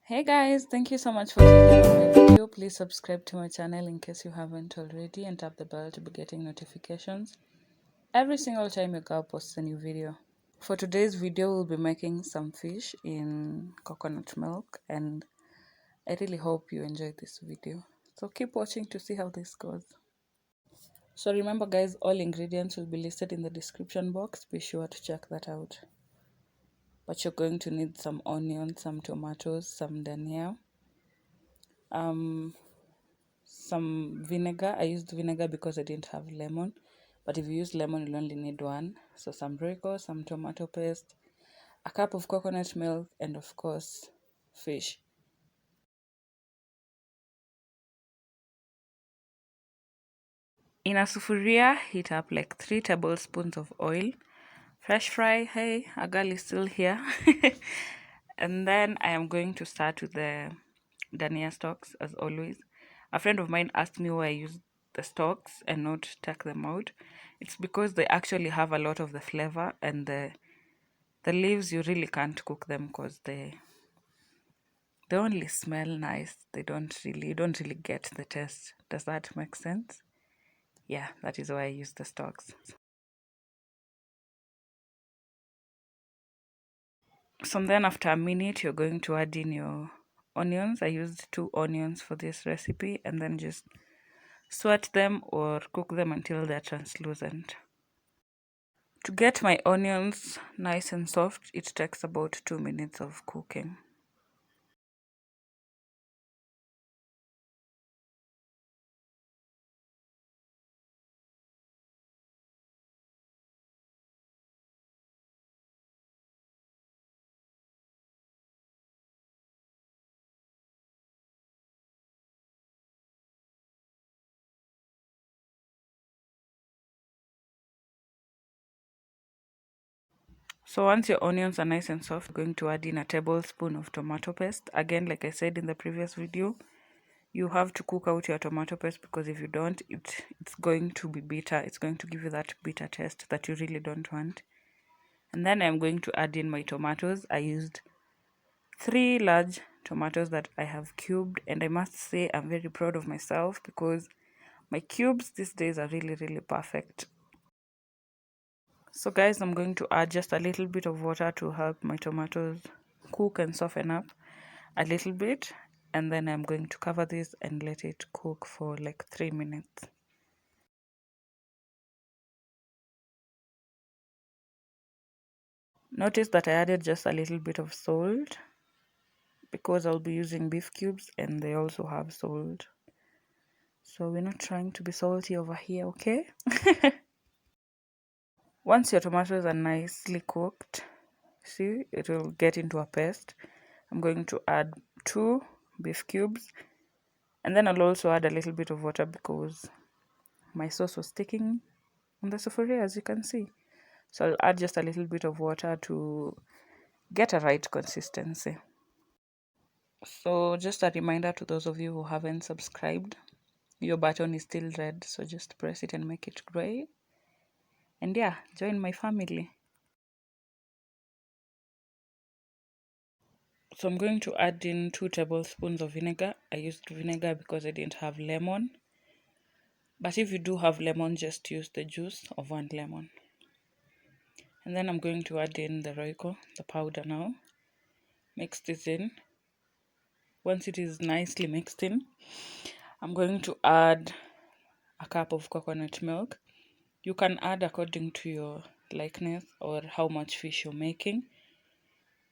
Hey guys, thank you so much for clicking on my video. Please subscribe to my channel in case you haven't already and tap the bell to be getting notifications every single time your girl posts a new video. For today's video, we'll be making some fish in coconut milk and I really hope you enjoyed this video. So keep watching to see how this goes. So remember guys, all ingredients will be listed in the description box. Be sure to check that out. But you're going to need some onions, some tomatoes, some dhania, some vinegar. I used vinegar because I didn't have lemon, but if you use lemon you'll only need one. So some royco, some tomato paste, a cup of coconut milk, and of course fish. In a sufuria, heat up like 3 tablespoons of oil. Fresh fry. Hey, a girl is still here. And then I am going to start with the Dhania stalks as always. A friend of mine asked me why I use the stalks and not take them out. It's because they actually have a lot of the flavor, and the leaves you really can't cook them because they only smell nice. You don't really get the taste. Does that make sense? Yeah, that is why I use the stalks. So then after a minute, you're going to add in your onions. I used 2 onions for this recipe, and then just sweat them or cook them until they're translucent. To get my onions nice and soft, it takes about 2 minutes of cooking. So once your onions are nice and soft, you're going to add in a tablespoon of tomato paste. Again, like I said in the previous video, you have to cook out your tomato paste because if you don't, it's going to be bitter. It's going to give you that bitter taste that you really don't want. And then I'm going to add in my tomatoes. I used 3 large tomatoes that I have cubed, and I must say I'm very proud of myself because my cubes these days are really perfect. So guys, I'm going to add just a little bit of water to help my tomatoes cook and soften up a little bit, and then I'm going to cover this and let it cook for like 3 minutes. Notice that I added just a little bit of salt because I'll be using beef cubes and they also have salt. So we're not trying to be salty over here, okay? Once your tomatoes are nicely cooked, see, it will get into a paste. I'm going to add 2 beef cubes, and then I'll also add a little bit of water because my sauce was sticking on the sufuria, as you can see. So I'll add just a little bit of water to get a right consistency. So just a reminder to those of you who haven't subscribed, your button is still red, so just press it and make it gray. And yeah, join my family. So I'm going to add in 2 tablespoons of vinegar. I used vinegar because I didn't have lemon. But if you do have lemon, just use the juice of 1 lemon. And then I'm going to add in the royco, the powder now. Mix this in. Once it is nicely mixed in, I'm going to add a cup of coconut milk. You can add according to your likeness or how much fish you're making.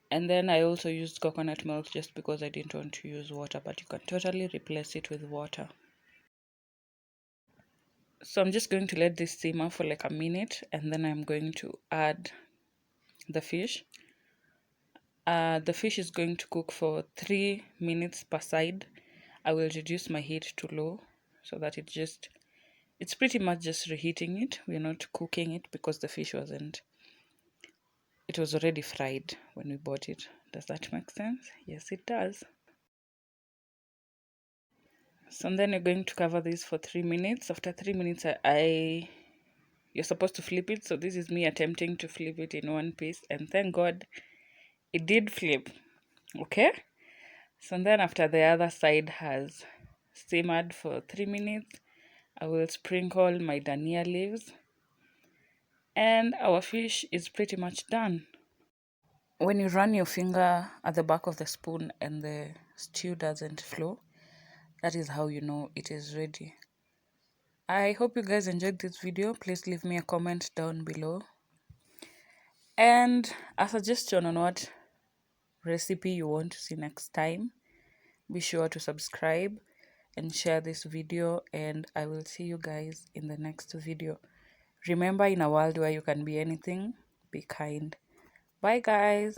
And then I also used coconut milk just because I didn't want to use water, but you can totally replace it with water. So I'm just going to let this simmer for like a minute, and then I'm going to add the fish. The fish is going to cook for 3 minutes per side. I will reduce my heat to low so that it's pretty much just reheating it. We're not cooking it because the fish it was already fried when we bought it. Does that make sense? Yes, it does. So then you're going to cover this for 3 minutes. After 3 minutes, you're supposed to flip it. So this is me attempting to flip it in one piece, and thank God it did flip. Okay, So then after the other side has simmered for 3 minutes, I will sprinkle my Dhania leaves and our fish is pretty much done. When you run your finger at the back of the spoon and the stew doesn't flow, that is how you know it is ready. I hope you guys enjoyed this video. Please leave me a comment down below and a suggestion on what recipe you want to see next time. Be sure to subscribe and share this video, and I will see you guys in the next video. Remember, in a world where you can be anything, be kind. Bye guys.